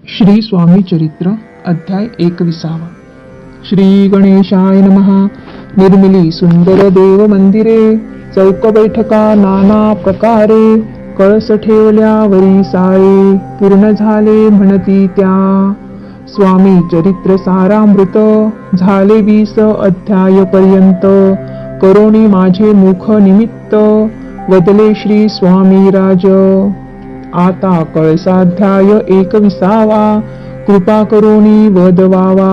श्री स्वामी चरित्र अध्याय 21। श्री गणेशाय नमः। निर्मिली सुंदर देव मंदिरे, चौक बैठका नाना प्रकारे, कळस ठेवल्या वरी साळे, पूर्ण झाले म्हणती त्या। स्वामी चरित्र सारामृत, झाले 20 अध्याय पर्यंत, करोनी माझे मुख निमित्त, वदले श्री स्वामी राज। आता कळसाध्याय 21, कृपा करोनी वदवावा,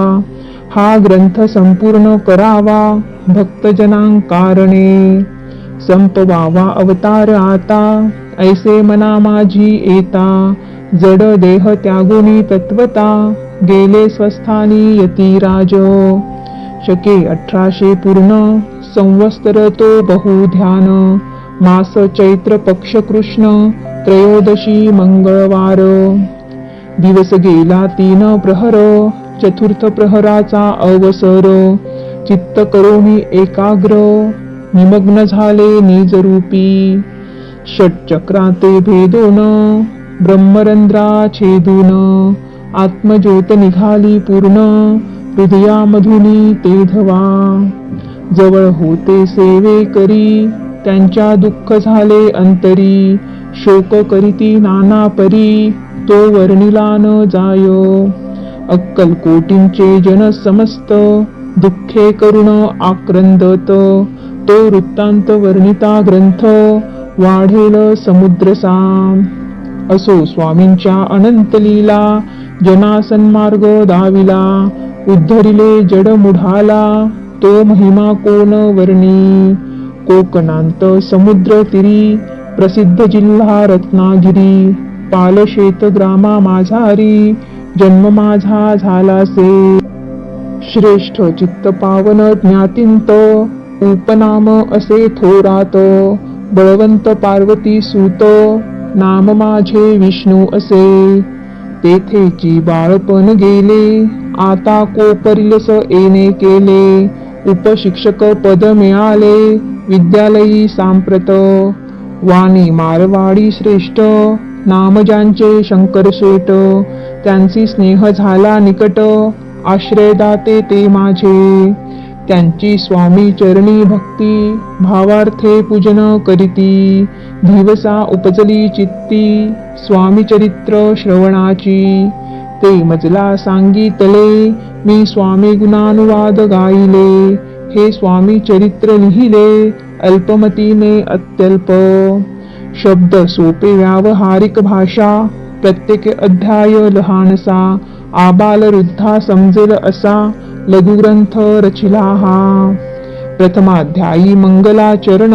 हा ग्रंथ संपूर्ण करावा, भक्तजनांकारणे संपवावा अवतार आता, ऐसे मना माझी येता, जड देह त्यागुनी तत्वता, गेले स्वस्थानी यतिराज। शके 1800 पूर्ण, संवत्सर तो बहुध्यान, मास चैत्र पक्ष कृष्ण, त्रयोदशी मंगळवार। दिवस गेला 3 प्रहर, चतुर्थ प्रहराचा अवसर, चित्त करोनी एकाग्र, निमग्न झाले निजरूपी, षटचक्राते भेदून, ब्रह्मरंध्रा छेदून, आत्मज्योत निघाली पूर्ण, हृदयामधुनी तेधवा, जवळ होते सेवे करी, त्यांच्या दुःख झाले अंतरी, शोक करीती नाना परी, तो वर्णिला न जायो, अक्कलकोटींचे जन समस्त, दुःखे करुण आक्रंदत, तो वृत्तांत वर्णिता ग्रंथ, वाढेल समुद्रसाम। असो स्वामींच्या अनंत लीला, जना सन्मार्ग दाविला, उद्धरिले जड मुढाला, तो महिमा कोण वर्णी, कोकणांत समुद्र तीरी, प्रसिद्ध जिल्हा रत्नागिरी, पालशेत ग्रामा माझारी, जन्म माझा झालासे, श्रेष्ठ चित्त पावन ज्ञातींत, उपनाम असे थोरात, बळवंत पार्वती सूत, नाम माझे विष्णू असे, तेथेची बाळपण गेले, आता कोपरिलस येणे केले, उपशिक्षक पद मिळाले, विद्यालयी सांप्रत, वाणी मारवाडी श्रेष्ठ, नाम ज्यांचे शंकर शेट, त्यांची स्नेह झाला निकट, आश्रयदाते ते माझे, त्यांची स्वामी चरणी भक्ती, भावार्थे पूजन करीती, दिवसा उपजली चित्ती, स्वामी चरित्र श्रवणाची, ते मजला सांगितले, मी स्वामी गुणानुवाद गाईले, हे स्वामी चरित्र लिहिले, अल्पमतीने अत्यल्प, शब्द सोपे व्यावहारिक भाषा, प्रत्येक अध्याय लहानसा, आबाल वृद्धा समजेल असा, लघुग्रंथ रचिला हा। प्रथमाध्यायी मंगलाचरण,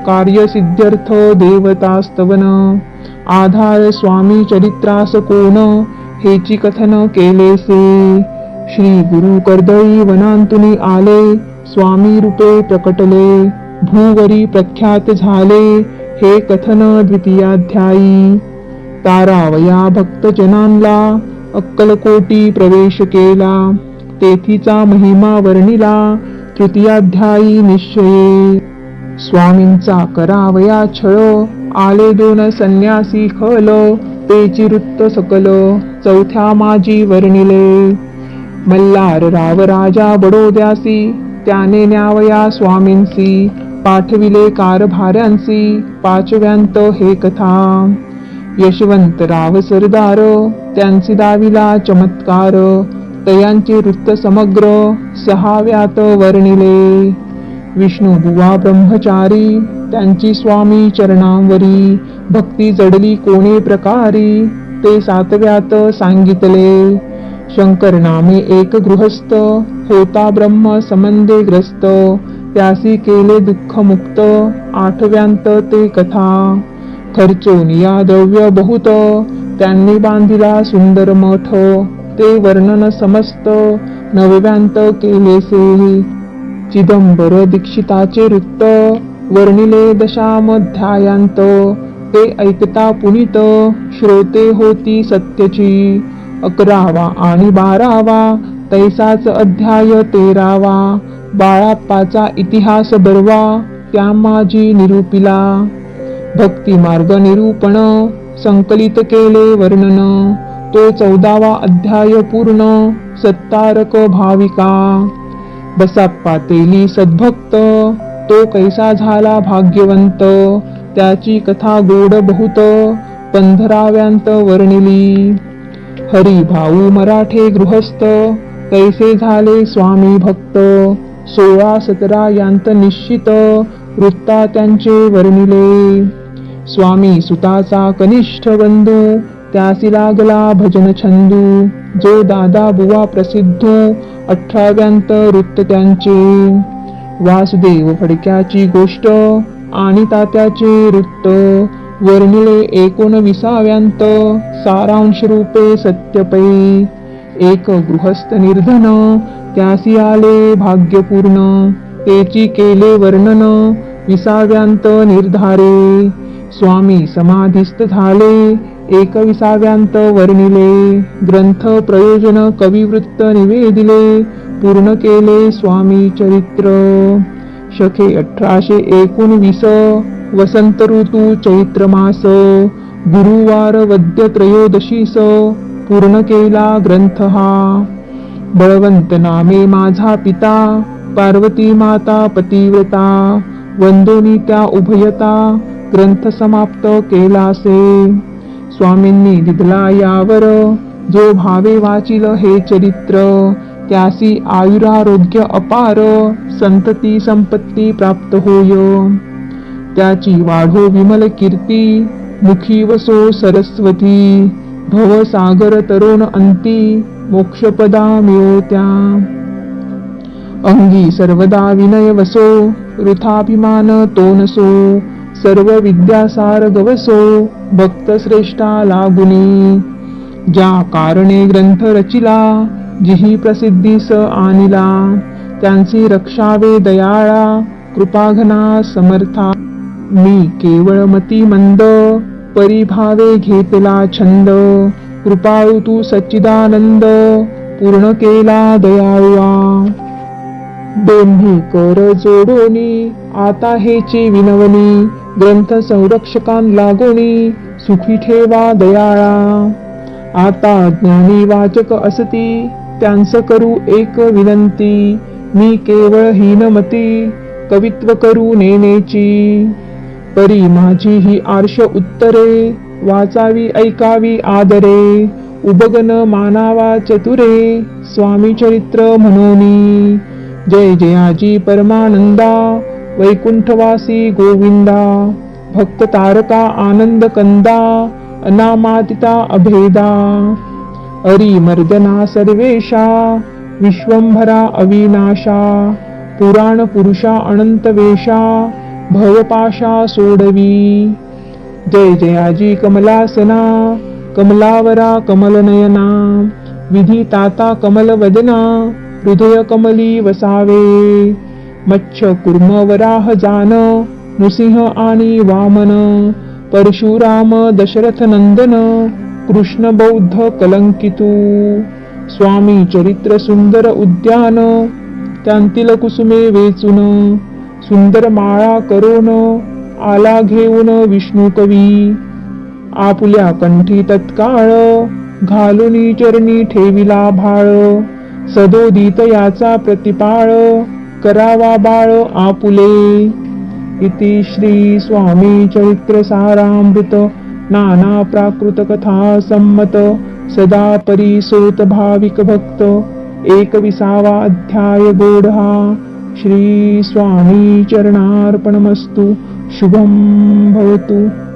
कार्यसिद्ध्यर्थ देवतास्तवन, आधार स्वामी चरित्रास कोण, हेची कथन केलेसे, श्री गुरु कर्दळी वनांतुनी आले, स्वामी रूपे प्रकटले, भूवरी प्रख्यात झाले, हे कथन द्वितीयाध्यायी, तारावया भक्तजनांना, अक्कलकोटी प्रवेश केला, तेथीचा महिमा वर्णिला, तृतीयाध्यायी निश्चये, स्वामींचा करावया छळ, आले 2 संन्यासी खल, तेची वृत्त सकल, चौथ्या माझी वर्णिले, मल्हार राव राजा बडोद्यासी, त्याने न्यावया स्वामींसी, पाठविले कारभाऱ्यांसी, 5व्यांत हे कथा, यशवंतराव सरदार, त्यांची दाविला चमत्कार, तयांचे वृत्त समग्र, 6व्यात वर्णिले, विष्णुबुवा ब्रह्मचारी, त्यांची स्वामी चरणांवरी, भक्ती जडली कोणे प्रकारी, ते 7व्यात सांगितले, शंकर नामे एक गृहस्थ, होता ब्रह्म संबंधे ग्रस्त, त्यासी केले दुःख मुक्त, 8व्यांत ते कथा, खर्चोनिया द्रव्य बहुत, त्यांनी बांधिला सुंदर मठ, ते वर्णन समस्त, 9व्यांत केलेसे, चिदंबर दीक्षिताचे वृत्त, वर्णिले 10मध्यायांत, ते ऐकता पुनीत, श्रोते होती सत्यची, 11वा आणि 12वा, तैसाच अध्याय 13वा, बाळाप्पाचा इतिहास बरवा, त्या माझी निरूपिला, भक्ती मार्ग निरूपण, संकलित केले वर्णन, तो 14वा अध्याय पूर्ण. सत्तारक भाविका. बसाप्पा तेली सद्भक्त, तो कैसा झाला भाग्यवंत. त्याची कथा गोड बहुत, 15व्यांत वर्णिली. हरी भाऊ मराठे गृहस्थ, कैसे झाले स्वामी भक्त. 16-17 यांत निश्चित, वृत्ता त्यांचे वर्णिले. स्वामी सुताचा कनिष्ठ बंधू, त्यासी लागला भजन छंदू. जो दादा बुवा प्रसिद्ध, 18व्यांत वृत्त त्यांचे. वासुदेव फडक्याची गोष्ट, आणि तात्याचे वृत्त. वर्णिले 19व्यांत, सारांश रूपे सत्यपै. एक गृहस्थ निर्धन, त्यासी आले भाग्यपूर्ण. तेची केले वर्णन, 20व्यांत निर्धारे. स्वामी समाधिस्थ झाले, 21व्यांत वर्णिले. ग्रंथ प्रयोजन कविवृत्त निवेदिले, पूर्ण केले स्वामी चरित्र. शके 1819, वसंत ऋतू चैत्र मास. गुरुवार वद्य त्रयोदशीस, पूर्ण केला ग्रंथ हा. बळवंत नामे माझा पिता, पार्वती माता पतिव्रता. वंदोनी त्या उभयता, ग्रंथ समाप्त केलासे. स्वामींनी दिधला यावर, जो भावे वाचिल हे चरित्र. त्यासी आयुरारोग्य अपार, संतती संपत्ती प्राप्त होय. त्याची वाढो विमल कीर्ती, मुखी वसो सरस्वती. भव सागर तरुण अंती, मोक्षपदा मिळोत्या. अंगी सर्वदा विनय वसो, वृथाभिमान तो नसो. सर्व विद्यासार गवसो, भक्त श्रेष्ठा लागुनी. ज्या कारणे ग्रंथ रचिला, जिही प्रसिद्धीस आणिला. त्यांची रक्षावे दयाळा, कृपाघना समर्था. मी केवळ मती मंद, परिभावे घेतला छंद. कृपाळू तू सच्चिदानंद, पूर्ण केला दयाळुआ. दोन्ही कर जोडोनी, आता हेची विनवणी. ग्रंथ संरक्षकां लागोनी, सुखी ठेवा दयाळा. आता ज्ञानी वाचक असती, त्यांस करू एक विनंती. मी केवळ हीनमती, कवित्व करू नेनेची. परी माझी ही आर्ष उत्तरे, वाचावी ऐकावी आदरे. उबगन मानावा चतुरे, स्वामी चरित्र म्हणोनी. जय जयाजी परमानंदा, वैकुंठवासी गोविंदा. भक्त तारका आनंद कंदा, अनामातिता अभेदा. अरी मर्दना सर्वेशा, विश्वंभरा अविनाशा. पुराण पुरुषा अनंत वेशा, भवपाशा सोडवी. जय जयाजी कमलासना, कमलावरा कमलनयना. विधी ताता कमलवदना, हृदय कमली वसावे. मच्छ कुर्म वराह जान, नृसिंह आणि वामन. परशुराम दशरथ नंदन, कृष्ण बौद्ध कलंकितू. स्वामी चरित्र सुंदर उद्यान, त्यांतील कुसुमे वेचून. सुंदर माळा करून, आला घेऊन विष्णू कवी. आपुल्या कंठी तत्काळ, घालुनी चरणी ठेविला भाळ. सदोदित याचा प्रतिपाळ, करावा बाळ आपुले. इति श्री स्वामी चरित्र सारामृत, नाना प्राकृत कथा संमत. सदा परिसोत भाविक भक्त, 21वा अध्याय गोढा. श्री स्वामी चरणार्पणमस्तु. शुभं भवतु.